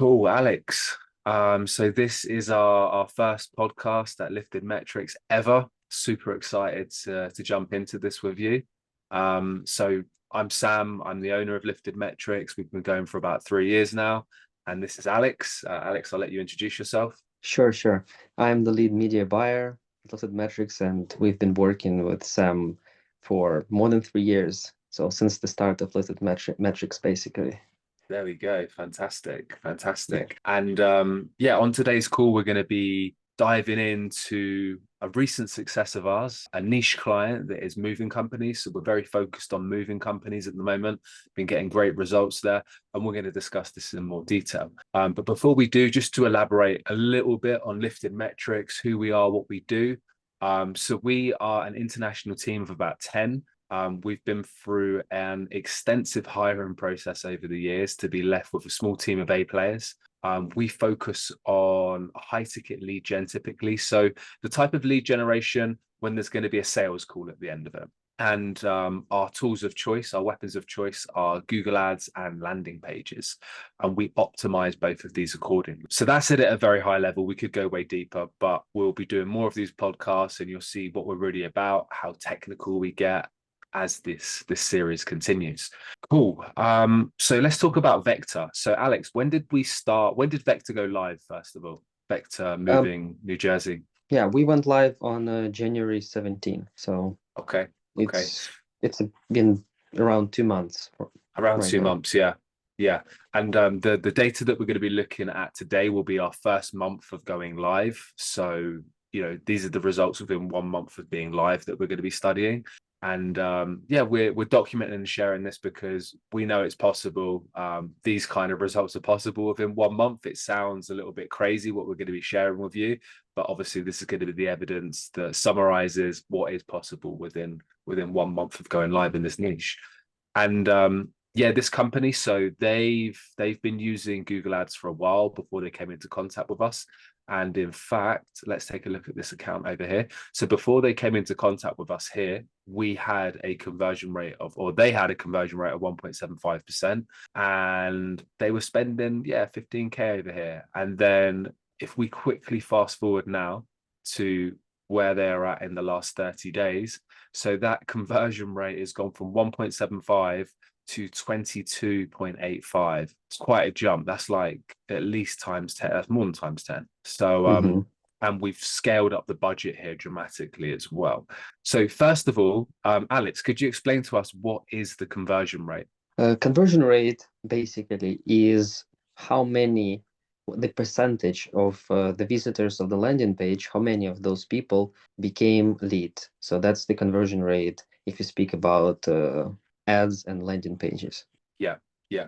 Cool, Alex. So this is our first podcast at Lifted Metrics ever. Super excited to jump into this with you. So I'm Sam. I'm the owner of Lifted Metrics. We've been going for about 3 years now, and this is Alex. Alex, I'll let you introduce yourself. Sure. I'm the lead media buyer at Lifted Metrics, and we've been working with Sam for more than 3 years. So since the start of Metrics, basically. There we go. Fantastic. Yeah. Fantastic. And yeah, on today's call, we're going to be diving into a recent success of ours, a niche client that is moving companies. So we're very focused on moving companies at the moment, been getting great results there. And we're going to discuss this in more detail. But before we do, just to elaborate a little bit on Lifted Metrics, who we are, what we do. So we are an international team of about 10. We've been through an extensive hiring process over the years to be left with a small team of A players. We focus on high ticket lead gen typically. So the type of lead generation when there's going to be a sales call at the end of it. And our tools of choice, our weapons of choice are Google Ads and landing pages. And we optimize both of these accordingly. So that's it at a very high level. We could go way deeper, but we'll be doing more of these podcasts and you'll see what we're really about, how technical we get as this series continues. Cool. So let's talk about Vector. So Alex, when did Vector go live, first of all? Vector Um, moving New Jersey. yeah, we went live on January 17. So Okay. Okay. it's been around 2 months Around right two now. months, yeah. Yeah. And the data that we're going to be looking at today will be our first month of going live. So, these are the results within 1 month of being live that we're going to be studying. And yeah, we're documenting and sharing this because we know it's possible. These kind of results are possible within 1 month. It sounds a little bit crazy what we're going to be sharing with you, but obviously this is going to be the evidence that summarizes what is possible within 1 month of going live in this niche. And yeah, this company, so they've been using Google Ads for a while before they came into contact with us. And in fact, let's take a look at this account over here. So before they came into contact with us here, we had a conversion rate of, or they had a conversion rate of 1.75%. And they were spending, 15K over here. And then if we quickly fast forward now to where they're at in the last 30 days, so that conversion rate has gone from 1.75 to 22.85. It's quite a jump. That's like at least times 10. That's more than times 10. So and we've scaled up the budget here dramatically as well. So first of all, Alex, could you explain to us what is the conversion rate? Conversion rate basically is the percentage of the visitors of the landing page, how many of those people became lead. So that's the conversion rate if you speak about ads and landing pages. Yeah.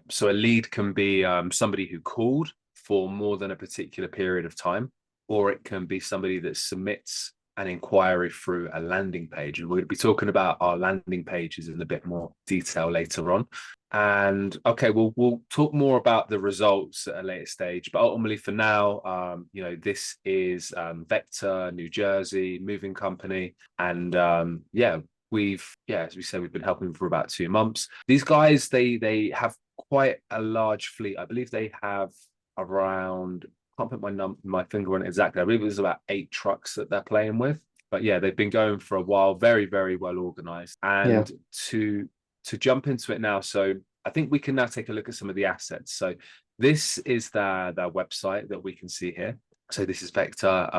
So a lead can be somebody who called for more than a particular period of time, or it can be somebody that submits an inquiry through a landing page. And we're going to be talking about our landing pages in a bit more detail later on. And okay, we'll talk more about the results at a later stage. But ultimately, for now, this is Vector, New Jersey, moving company, and as we said, we've been helping them for about 2 months. These guys, they have quite a large fleet. I believe they have around, I can't put my finger on it exactly. I believe it was about 8 trucks that they're playing with. But yeah, they've been going for a while, very, very well organized. And to jump into it now, so I think we can now take a look at some of the assets. So this is their website that we can see here. So this is Vector.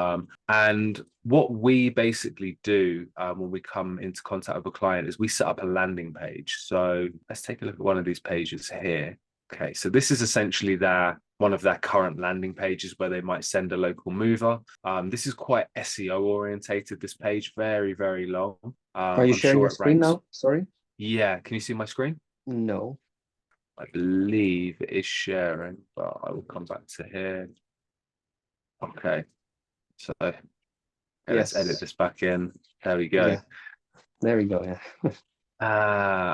And what we basically do when we come into contact with a client is we set up a landing page. So let's take a look at one of these pages here. Okay, so this is essentially one of their current landing pages where they might send a local mover. This is quite SEO orientated, this page, very, very long. Are you I'm sharing sure your it screen ranks. now? Sorry? Yeah, can you see my screen? No. I believe it is sharing, but I will come back to here. Okay, so let's edit Yes. this back in. There we go. Yeah. There we go. Yeah.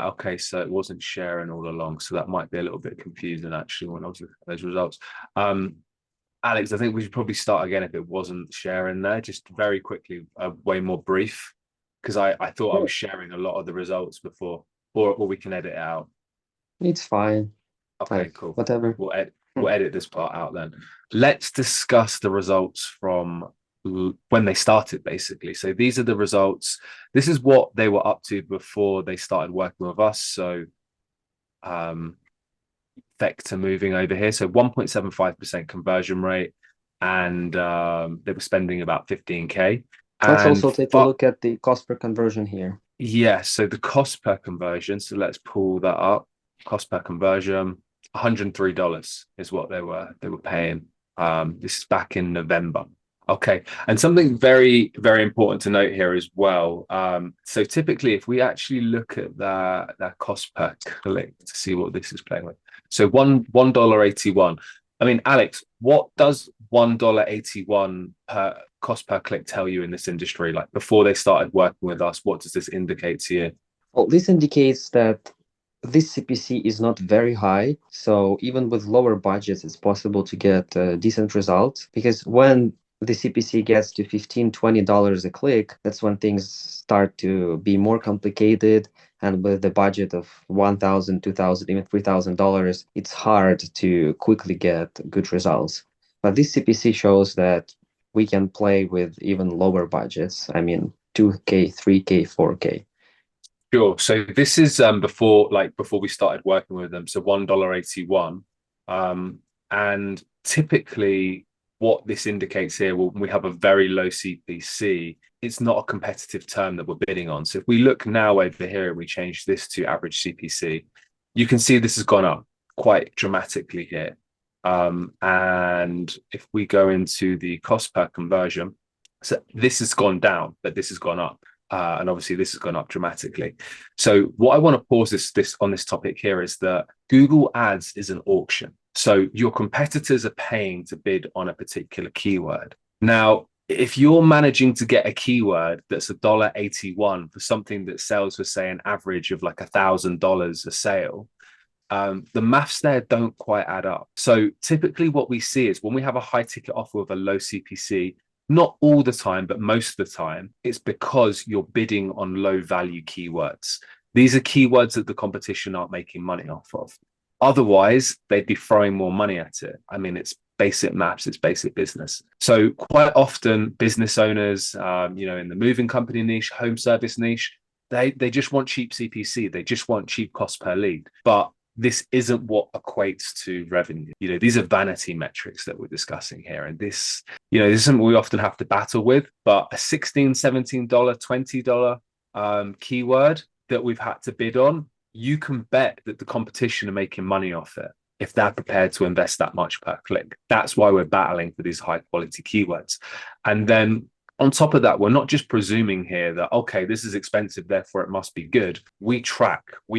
Okay, so it wasn't sharing all along, so that might be a little bit confusing actually when I was looking at those results. Alex, I think we should probably start again if it wasn't sharing there, just very quickly, way more brief, because I thought I was Sure. sharing a lot of the results before, or we can edit it out. It's fine. Okay, Like cool. whatever. we'll edit this part out then. Let's discuss the results from when they started, basically. So these are the results. This is what they were up to before they started working with us. So Vector moving over here. So 1.75% conversion rate, and they were spending about 15K. Let's And also take a look at the cost per conversion here. Yeah, so the cost per conversion. So let's pull that up. Cost per conversion, $103 is what they were paying. This is back in November. Okay, and something very, very important to note here as well. So typically, if we actually look at that cost per click to see what this is playing with, so $1.81. I mean, Alex, what does $1.81 per cost per click tell you in this industry? Like before they started working with us, what does this indicate to you? Well, this indicates that this CPC is not very high. So even with lower budgets, it's possible to get decent results, because when the CPC gets to $15-20 a click, that's when things start to be more complicated. And with the budget of $1,000, $2,000, even $3,000, it's hard to quickly get good results. But this CPC shows that we can play with even lower budgets. I mean, 2K, 3K, 4K. Sure. So this is before we started working with them. So $1.81. And typically what this indicates here, well, we have a very low CPC. It's not a competitive term that we're bidding on. So if we look now over here and we change this to average CPC, you can see this has gone up quite dramatically here. And if we go into the cost per conversion, so this has gone down, but this has gone up. And obviously this has gone up dramatically. So what I want to pause this on this topic here is that Google Ads is an auction. So your competitors are paying to bid on a particular keyword. Now, if you're managing to get a keyword that's $1.81 for something that sells for, say, an average of like $1,000 a sale, the maths there don't quite add up. So typically what we see is when we have a high ticket offer with a low CPC, not all the time, but most of the time, it's because you're bidding on low value keywords. These are keywords that the competition aren't making money off of. Otherwise, they'd be throwing more money at it. I mean, it's basic maths, it's basic business. So quite often business owners, in the moving company niche, home service niche, they just want cheap CPC. They just want cheap cost per lead. But this isn't what equates to revenue. These are vanity metrics that we're discussing here. And this is something we often have to battle with. But a $16, $17, $20 keyword that we've had to bid on, you can bet that the competition are making money off it if they're prepared to invest that much per click. That's why we're battling for these high quality keywords. And then on top of that, we're not just presuming here that, okay, this is expensive, therefore it must be good. We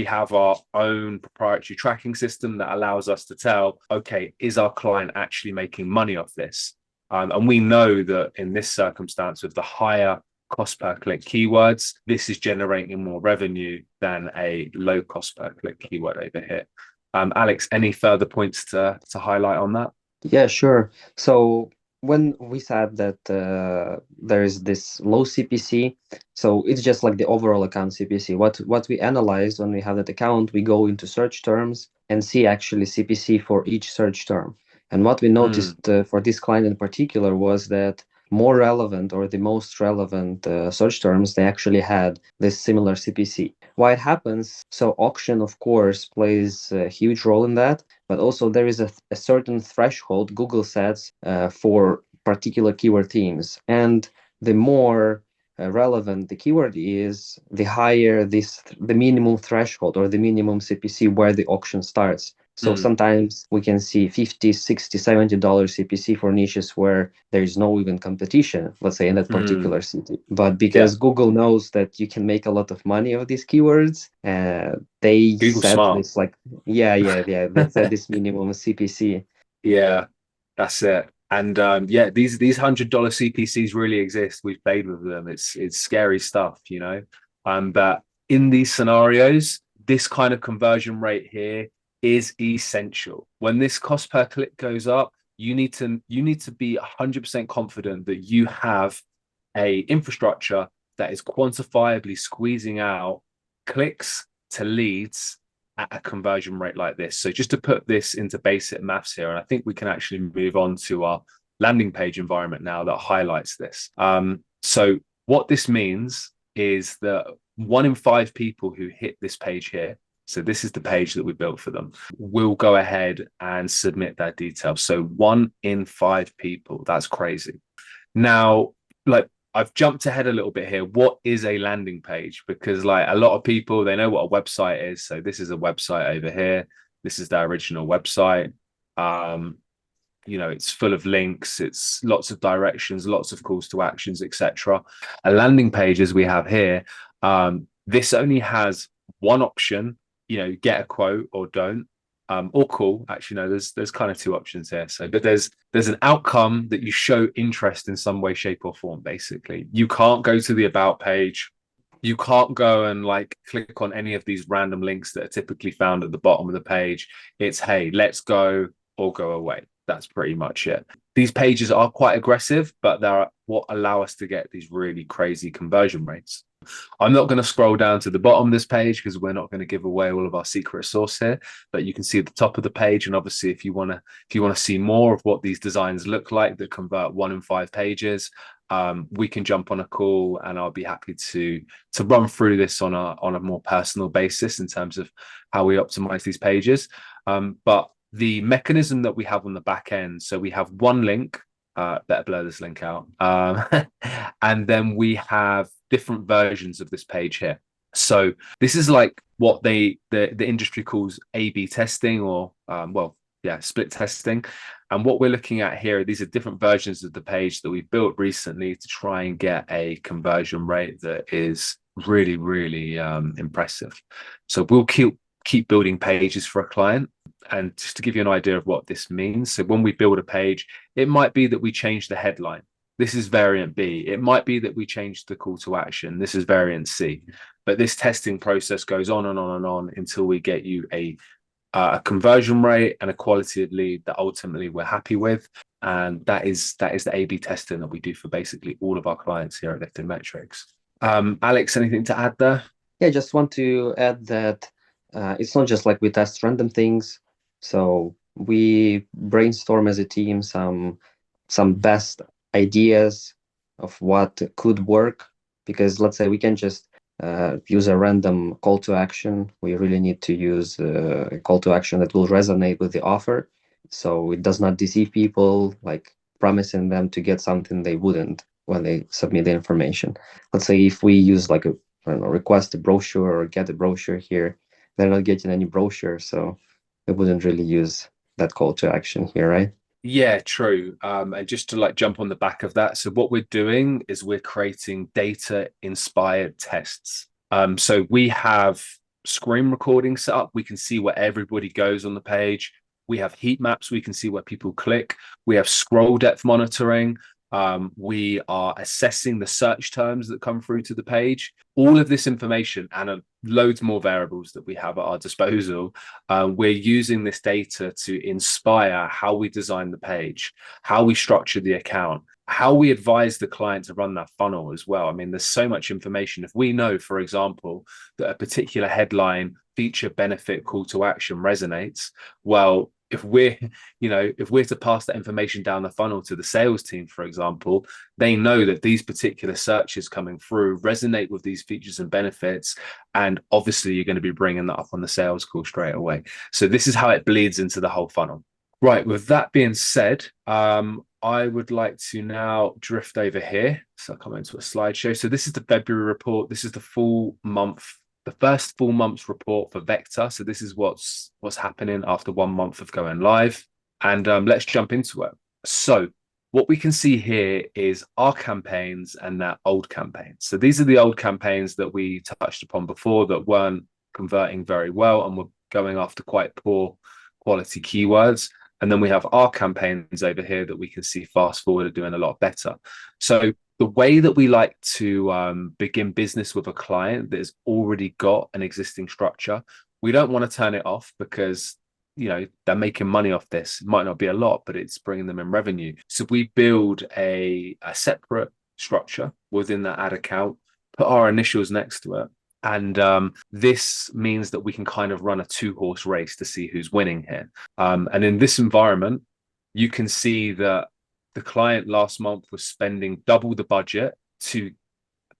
have our own proprietary tracking system that allows us to tell, okay, is our client actually making money off this? And we know that in this circumstance, with the higher cost per click keywords, this is generating more revenue than a low cost per click keyword over here. Alex, any further points to highlight on that? Yeah, sure. So when we said that there is this low CPC, so it's just like the overall account CPC. What we analyzed when we have that account, we go into search terms and see actually CPC for each search term. And what we noticed for this client in particular was that more relevant, or the most relevant search terms, they actually had this similar CPC. Why it happens? So auction, of course, plays a huge role in that, but also there is a certain threshold Google sets for particular keyword themes. And the more relevant the keyword is, the higher the minimum threshold or the minimum CPC where the auction starts. So sometimes we can see $50, $60, $70 CPC for niches where there is no even competition, let's say in that particular city. But because Google knows that you can make a lot of money of these keywords, they set this they set this minimum CPC. Yeah, that's it. And these $100 CPCs really exist. We've played with them. It's scary stuff, But in these scenarios, this kind of conversion rate here is essential. When this cost per click goes up, you need to be 100% confident that you have a infrastructure that is quantifiably squeezing out clicks to leads at a conversion rate like this. So just to put this into basic maths here, and I think we can actually move on to our landing page environment now that highlights this. So what this means is that 1 in 5 people who hit this page here, so this is the page that we built for them, will go ahead and submit their details. So 1 in 5 people, that's crazy. Now, like, I've jumped ahead a little bit here. What is a landing page? Because like a lot of people, they know what a website is. So this is a website over here. This is the original website. It's full of links. It's lots of directions, lots of calls to actions, etc. A landing page, as we have here, this only has one option, get a quote or don't. Or call. Actually, no, there's kind of 2 options here. So, but there's an outcome that you show interest in some way, shape, or form. Basically, you can't go to the about page. You can't go and like click on any of these random links that are typically found at the bottom of the page. It's, hey, let's go or go away. That's pretty much it. These pages are quite aggressive, but they're what allow us to get these really crazy conversion rates. I'm not going to scroll down to the bottom of this page because we're not going to give away all of our secret sauce here, but you can see at the top of the page. And obviously, if you want to see more of what these designs look like that convert 1 in 5 pages, we can jump on a call and I'll be happy to run through this on a more personal basis in terms of how we optimize these pages. But the mechanism that we have on the back end, so we have one link. Better blur this link out. And then we have different versions of this page here. So this is like what the industry calls A/B testing, or split testing. And what we're looking at here, these are different versions of the page that we built recently to try and get a conversion rate that is really, really impressive. So we'll keep building pages for a client. And just to give you an idea of what this means, so when we build a page, it might be that we change the headline. This is variant B. It might be that we change the call to action. This is variant C. But this testing process goes on and on and on until we get you a conversion rate and a quality of lead that ultimately we're happy with. And that is the A/B testing that we do for basically all of our clients here at Lifted Metrics. Alex, anything to add there? Yeah, I just want to add that it's not just like we test random things. So we brainstorm as a team some best ideas of what could work, because let's say we can just use a random call to action. We really need to use a call to action that will resonate with the offer, so it does not deceive people, like promising them to get something they wouldn't when they submit the information. Let's say if we use like request a brochure or get a brochure here, they're not getting any brochure, so they wouldn't really use that call to action here, right? Yeah, true. And just to like jump on the back of that, so what we're doing is we're creating data inspired tests. So we have screen recording set up. We can see where everybody goes on the page. We have heat maps. We can see where people click. We have scroll depth monitoring. We are assessing the search terms that come through to the page. All of this information and loads more variables that we have at our disposal. We're using this data to inspire how we design the page, how we structure the account, how we advise the client to run that funnel as well. I mean, there's so much information. If we know, for example, that a particular headline, feature, benefit, call to action resonates, well, if we're to pass that information down the funnel to the sales team, for example, they know that these particular searches coming through resonate with these features and benefits. And obviously you're going to be bringing that up on the sales call straight away. So this is how it bleeds into the whole funnel. Right. With that being said, I would like to now drift over here. So I'll come into a slideshow. So this is the February report. This is the first full month's report for Vector. So this is what's happening after 1 month of going live. And let's jump into it. So what we can see here is our campaigns and their old campaigns. So these are the old campaigns that we touched upon before that weren't converting very well and were going after quite poor quality keywords. And then we have our campaigns over here that we can see fast forward are doing a lot better. So the way that we like to begin business with a client that has already got an existing structure, we don't want to turn it off because they're making money off this. It might not be a lot, but it's bringing them in revenue. So we build a separate structure within that ad account, put our initials next to it, And this means that we can kind of run a two-horse race to see who's winning here. And in this environment, you can see that the client last month was spending double the budget to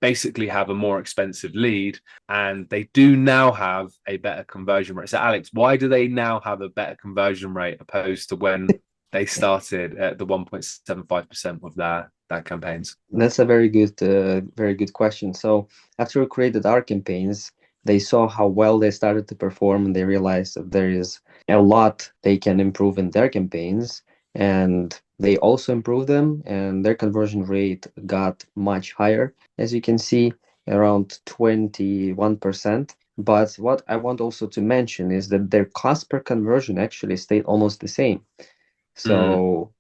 basically have a more expensive lead, and they do now have a better conversion rate. So Alex, why do they now have a better conversion rate opposed to when they started at the 1.75% of their campaigns? That's a very good question. So after we created our campaigns, they saw how well they started to perform, and they realized that there is a lot they can improve in their campaigns, and they also improved them, and their conversion rate got much higher, as you can see, around 21%. But what I want also to mention is that their cost per conversion actually stayed almost the same. Mm, So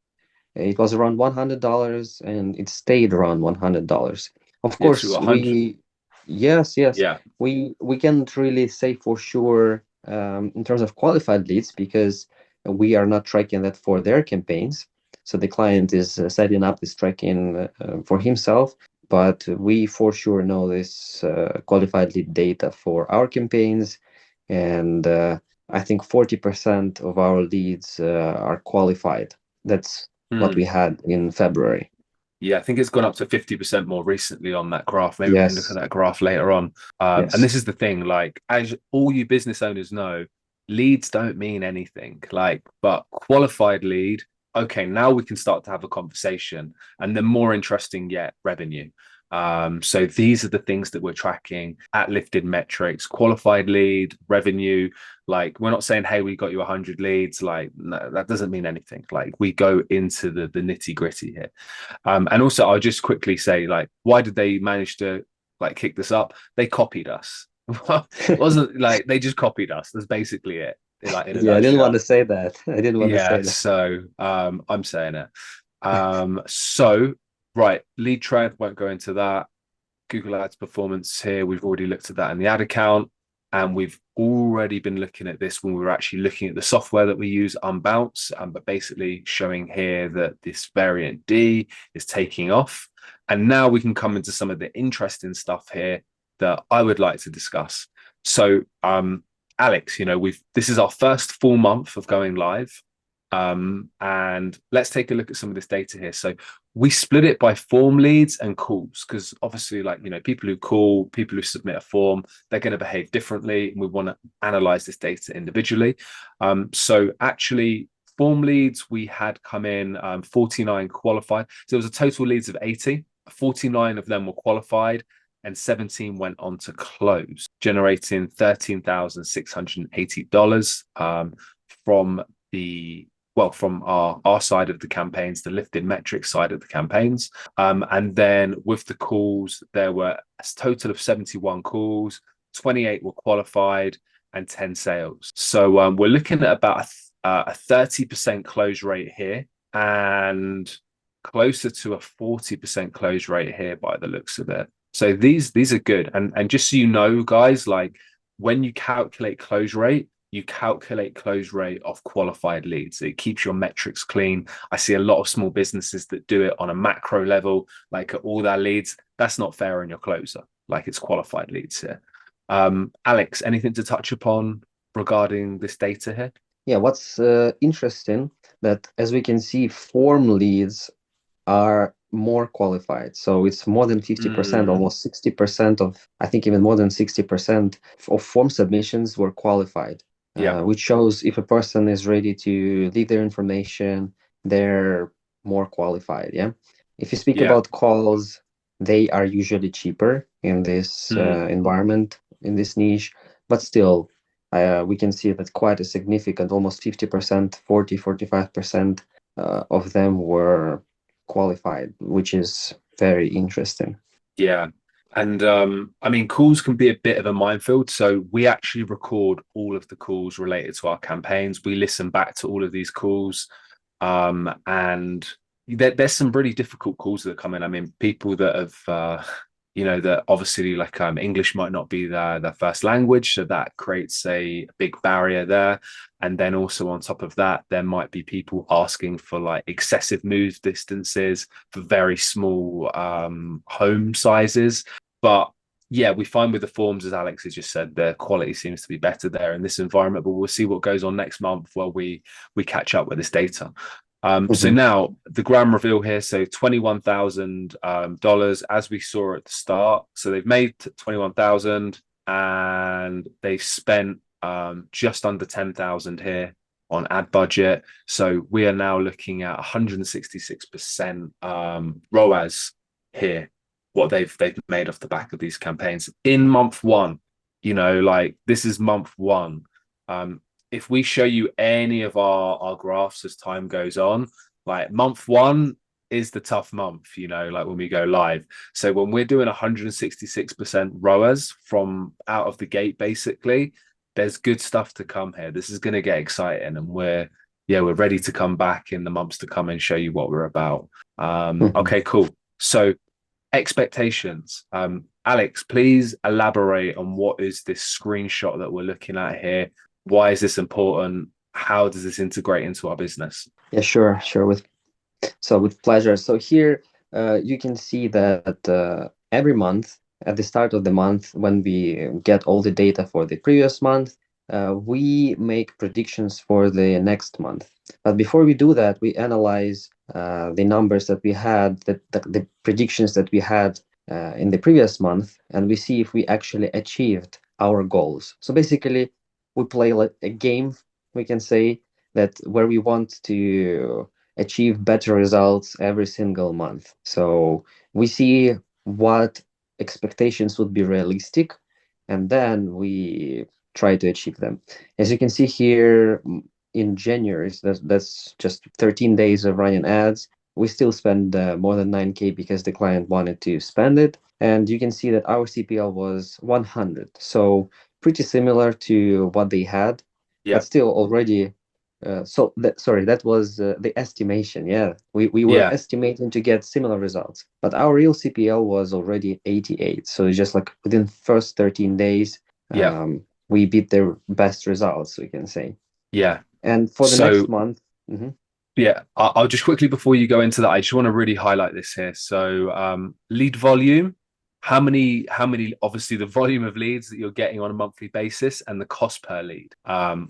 it was around $100 and it stayed around $100. Of yeah, so course, 100. yes, Yeah. we can't really say for sure in terms of qualified leads because we are not tracking that for their campaigns. So the client is setting up this tracking for himself, but we for sure know this qualified lead data for our campaigns. And I think 40% of our leads are qualified. That's what we Mm. had in February. Yeah, I think it's gone up to 50% more recently on that graph. Maybe we can look at Yes, that graph later on. And yes. this is the thing, like, as all you business owners know, leads don't mean anything. Like, but qualified lead, okay, now we can start to have a conversation. And then more interesting yet, revenue. So these are the things that we're tracking at Lifted Metrics: qualified lead, revenue. Like, we're not saying, hey, we got you 100 leads. Like, no, that doesn't mean anything. Like, we go into the nitty gritty here. And also, I'll just quickly say, like, why did they manage to like kick this up? They copied us. It wasn't like they just copied us. That's basically it. Like, in a Yeah, I didn't want nutshell. to say that. I didn't want to Yeah. say that. So I'm saying it. So right, lead trend, won't go into that. Google Ads performance here. We've already looked at that in the ad account. And we've already been looking at this when we were actually looking at the software that we use, Unbounce, but basically showing here that this variant D is taking off. And now we can come into some of the interesting stuff here that I would like to discuss. So, Alex, this is our first full month of going live. And let's take a look at some of this data here. So we split it by form leads and calls, because obviously, like, people who call, people who submit a form, they're going to behave differently, and we want to analyze this data individually. So actually, form leads, we had come in 49 qualified. So there was a total leads of 80, 49 of them were qualified, and 17 went on to close, generating $13,680 from our side of the campaigns, the Lifted Metrics side of the campaigns. And then with the calls, there were a total of 71 calls, 28 were qualified, and 10 sales. So we're looking at about a 30% close rate here, and closer to a 40% close rate here by the looks of it. So these are good. And just so you know, guys, like, when you calculate close rate, you calculate close rate of qualified leads. It keeps your metrics clean. I see a lot of small businesses that do it on a macro level, like at all their leads. That's not fair in your closer. Like, it's qualified leads here. Alex, anything to touch upon regarding this data here? Yeah, what's interesting that as we can see, form leads are more qualified. So it's more than 50%, Mm, almost 60% of, I think even more than 60% of form submissions were qualified, yeah, which shows if a person is ready to leave their information, they're more qualified. Yeah. If you speak yeah. about calls, they are usually cheaper in this Mm. environment, in this niche, but still, we can see that quite a significant, almost 50%, 45% of them were qualified, which is very interesting. Yeah. And I mean, calls can be a bit of a minefield. So we actually record all of the calls related to our campaigns. We listen back to all of these calls. And there's some really difficult calls that come in. I mean, people that have that obviously, like, English might not be their first language, so that creates a big barrier there. And then also on top of that, there might be people asking for like excessive move distances for very small home sizes. But yeah, we find with the forms, as Alex has just said, the quality seems to be better there in this environment. But we'll see what goes on next month while we catch up with this data. So Mhm. now the grand reveal here. So $21,000, as we saw at the start. So they've made 21,000, and they've spent just under 10,000 here on ad budget. So we are now looking at 166% ROAS here, what they've made off the back of these campaigns in month one. You know, like this is month one. If we show you any of our graphs as time goes on, like month one is the tough month, you know, like when we go live. So when we're doing 166% ROAS from out of the gate, basically, there's good stuff to come here. This is going to get exciting, and we're ready to come back in the months to come and show you what we're about. Mhm. Okay, cool. So expectations. Alex, please elaborate on what is this screenshot that we're looking at here. Why is this important? How does this integrate into our business? Yeah, sure, sure. With pleasure. So here you can see that every month, at the start of the month, when we get all the data for the previous month, we make predictions for the next month. But before we do that, we analyze the numbers that we had, the predictions that we had in the previous month, and we see if we actually achieved our goals. So basically, we play like a game, we can say, that where we want to achieve better results every single month. So we see what expectations would be realistic, and then we try to achieve them. As you can see here, in January, so that's just 13 days of running ads. We still spend more than 9K because the client wanted to spend it. And you can see that our CPL was 100. So pretty similar to what they had, Yeah, but still already that was the estimation. Yeah, we were yeah, estimating to get similar results, but our real CPL was already 88. So it's just like within first 13 days, yeah, we beat their best results, we can say. yeah. And for the next So month, mhm. yeah, I'll just quickly before you go into that, I just want to really highlight this here. So lead volume, how many obviously the volume of leads that you're getting on a monthly basis and the cost per lead,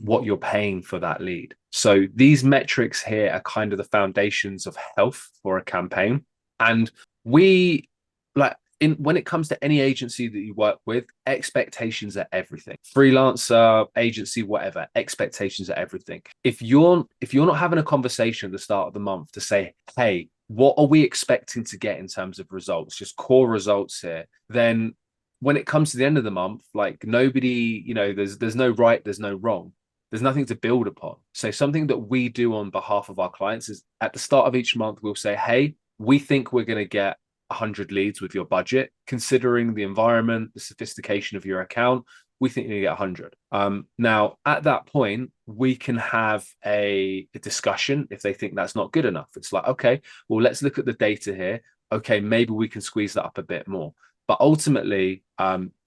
what you're paying for that lead. So these metrics here are kind of the foundations of health for a campaign. And we like in when it comes to any agency that you work with, expectations are everything. Freelancer, agency, whatever, expectations are everything. If you're not having a conversation at the start of the month to say, hey, what are we expecting to get in terms of results, just core results here, then when it comes to the end of the month, like nobody, there's no right, there's no wrong. There's nothing to build upon. So something that we do on behalf of our clients is at the start of each month, we'll say, hey, we think we're going to get 100 leads with your budget, considering the environment, the sophistication of your account. We think you get 100. Now, at that point, we can have a discussion if they think that's not good enough. It's like, okay, well, let's look at the data here. Okay, maybe we can squeeze that up a bit more. But ultimately,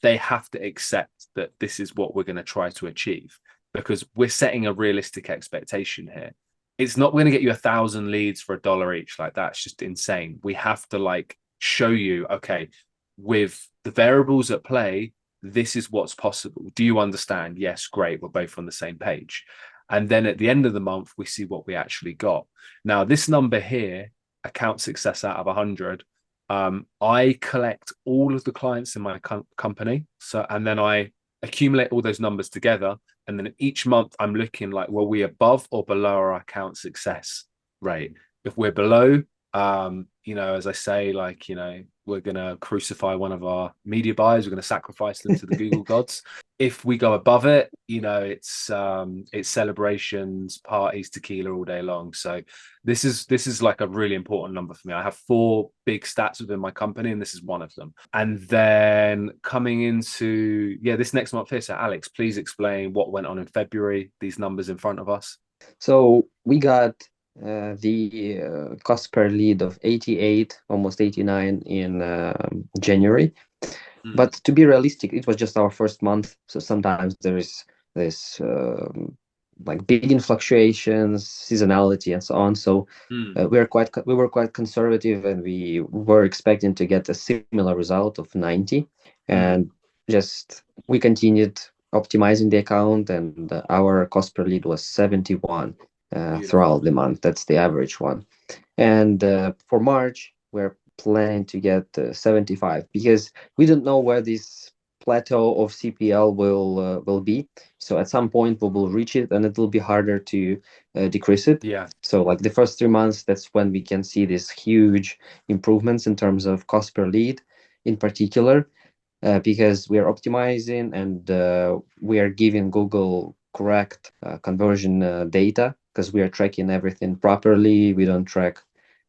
they have to accept that this is what we're going to try to achieve, because we're setting a realistic expectation here. It's not going to get you 1,000 leads for $1 each. Like that's just insane. We have to like show you, okay, with the variables at play, this is what's possible. Do you understand? Yes, great. We're both on the same page. And then at the end of the month, we see what we actually got. Now, this number here, account success out of 100, I collect all of the clients in my company. So, and then I accumulate all those numbers together. And then each month, I'm looking like, were we above or below our account success rate? If we're below, as I say, like, we're going to crucify one of our media buyers. We're going to sacrifice them to the Google gods. If we go above it, it's celebrations, parties, tequila all day long. So this is like a really important number for me. I have 4 big stats within my company, and this is one of them. And then coming into this next month here. So Alex, please explain what went on in February. These numbers in front of us. So we got the cost per lead of 88, almost 89 in January. Mm, But to be realistic, it was just our first month, so sometimes there is this like big fluctuations, seasonality, and so on. So mm, we were quite conservative, and we were expecting to get a similar result of 90. Mm. and just we continued optimizing the account, and our cost per lead was 71 throughout Beautiful. the month. That's the average one. And for March, we're planning to get 75, because we don't know where this plateau of CPL will be. So at some point we will reach it, and it will be harder to decrease it. Yeah. So like the first 3 months, that's when we can see these huge improvements in terms of cost per lead, in particular, because we are optimizing, and we are giving Google correct conversion data, because we are tracking everything properly. We don't track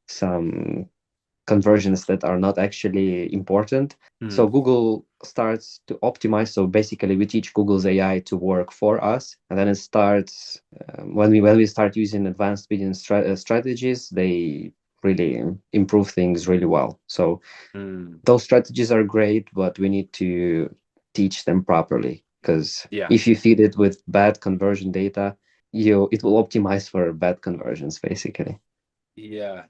some conversions that are not actually important. So Mm. Google starts to optimize. So basically, we teach Google's AI to work for us, and then it starts when we start using advanced bidding strategies. They really improve things really well. So Mm. those strategies are great, but we need to teach them properly, because Yeah. if you feed it with bad conversion data, it will optimize for bad conversions, basically. Yeah.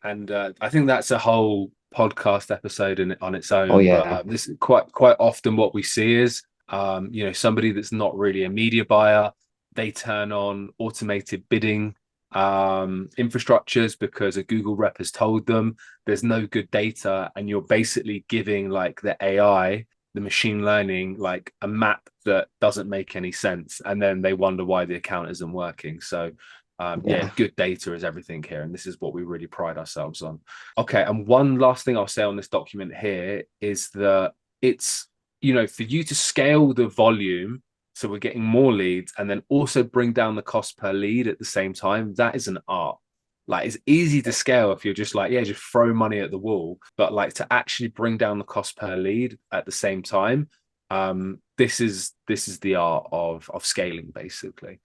And I think that's a whole podcast episode on its Oh own. But yeah, this is quite often what we see is, somebody that's not really a media buyer, they turn on automated bidding infrastructures because a Google rep has told them there's no good data, and you're basically giving like the AI, the machine learning, like a map that doesn't make any sense, and then they wonder why the account isn't working. So yeah, yeah. good data is everything here, and this is what we really pride ourselves on. Okay, and one last thing I'll say on this document here is that it's, for you to scale the volume, so we're getting more leads, and then also bring down the cost per lead at the same time, that is an art. Like, it's easy to scale if you're just like, yeah, just throw money at the wall, but like to actually bring down the cost per lead at the same time, this is the art of scaling, basically.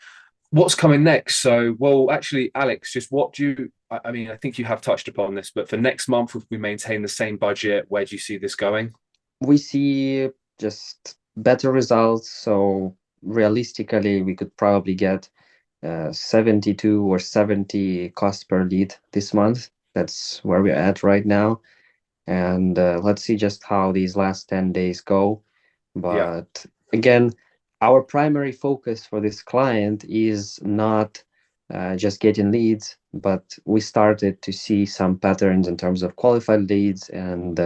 What's coming next? So, well, actually, Alex, just what do you, I mean, I think you have touched upon this, but for next month, if we maintain the same budget, where do you see this going? We see just better results. So realistically, we could probably get 72 or 70 cost per lead this month. That's where we're at right now. And let's see just how these last 10 days go. Yeah. But again, our primary focus for this client is not just getting leads, but we started to see some patterns in terms of qualified leads, and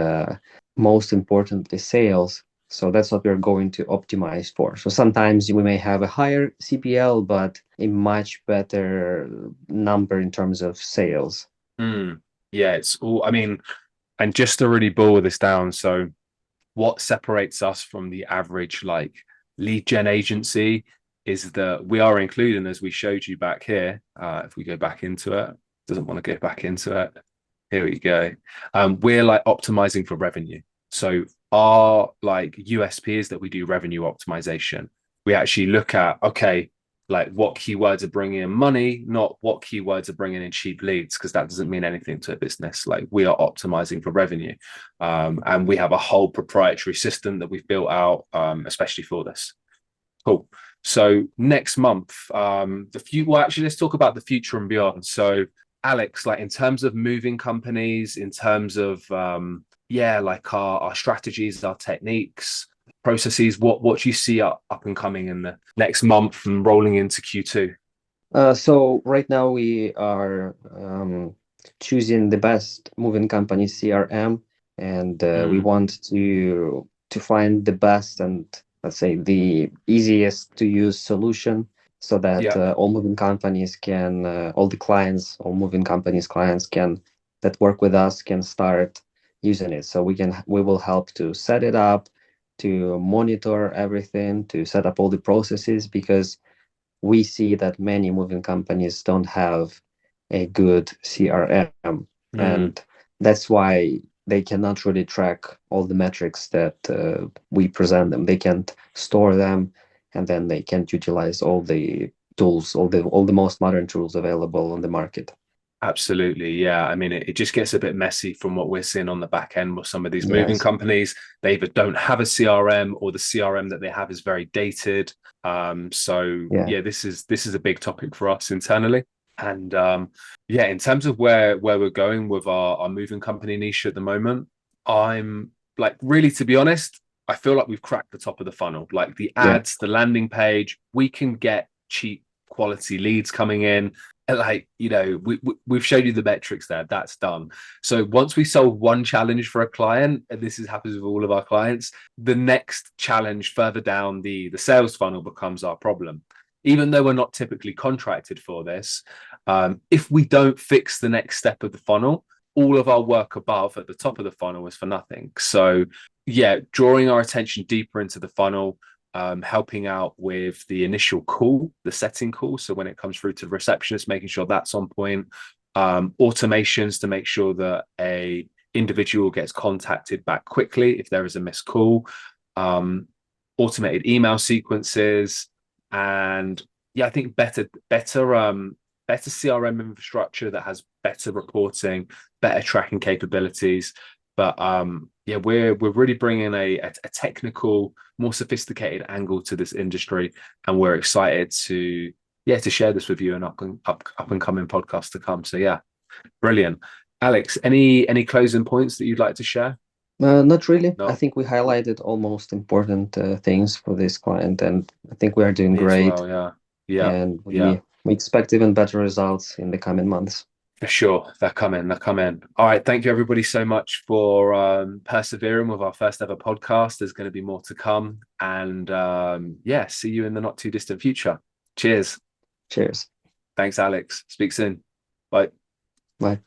most importantly, sales. So that's what we're going to optimize for. So sometimes we may have a higher CPL, but a much better number in terms of sales. Mm. Yeah, it's all, I mean, and just to really boil this down, so what separates us from the average like lead gen agency is that we are including, as we showed you back here, if we go back into it, doesn't want to go back into it, here we go. We're like optimizing for revenue. So our like USP is that we do revenue optimization. We actually look at, okay, like what keywords are bringing in money, not what keywords are bringing in cheap leads, because that doesn't mean anything to a business. Like, we are optimizing for revenue, and we have a whole proprietary system that we've built out, especially for this. Cool. So next month, well, actually, let's talk about the future and beyond. So, Alex, like in terms of moving companies, in terms of yeah, like our strategies, our techniques, processes, what do you see up and coming in the next month and rolling into Q2? So right now we are choosing the best moving company CRM, and we Mm. want to find the best and, let's say, the easiest to use solution, so that Yeah, all the clients, all moving companies clients can that work with us can start using it. So we will help to set it up, to monitor everything, to set up all the processes, because we see that many moving companies don't have a good CRM, mm, and that's why they cannot really track all the metrics that we present them. They can't store them, and then they can't utilize all the tools, all the most modern tools available on the market. absolutely. Yeah. I mean, it just gets a bit messy from what we're seeing on the back end with some of these moving Yes. companies. They either don't have a CRM, or the CRM that they have is very dated. So Yeah. yeah, this is a big topic for us internally. And yeah, in terms of where we're going with our moving company niche at the moment, I'm like, really, to be honest, I feel like we've cracked the top of the funnel. Like the Yeah. ads, the landing page, we can get cheap quality leads coming in. And like, you know, we've showed you the metrics there. That's done. So once we solve one challenge for a client, and this is happens with all of our clients, the next challenge further down the sales funnel becomes our problem. Even though we're not typically contracted for this, if we don't fix the next step of the funnel, all of our work above at the top of the funnel is for nothing. So yeah, drawing our attention deeper into the funnel, helping out with the initial call, the setting call. So when it comes through to the receptionist, making sure that's on point, automations to make sure that a individual gets contacted back quickly if there is a missed call, automated email sequences, and yeah, I think better CRM infrastructure that has better reporting, better tracking capabilities. But yeah, we're really bringing a technical, more sophisticated angle to this industry, and we're excited to share this with you and up and coming podcasts to come. So yeah, brilliant. Alex, any closing points that you'd like to share? Not really. I No, think we highlighted all most important things for this client, and I think we are doing me as great. well. Yeah, yeah, And yeah. we expect even better results in the coming months. For sure, they're coming. They're coming. All right, thank you everybody so much for persevering with our first ever podcast. There's going to be more to come, and yeah, see you in the not too distant future. Cheers. Cheers. Thanks, Alex. Speak soon. Bye. Bye.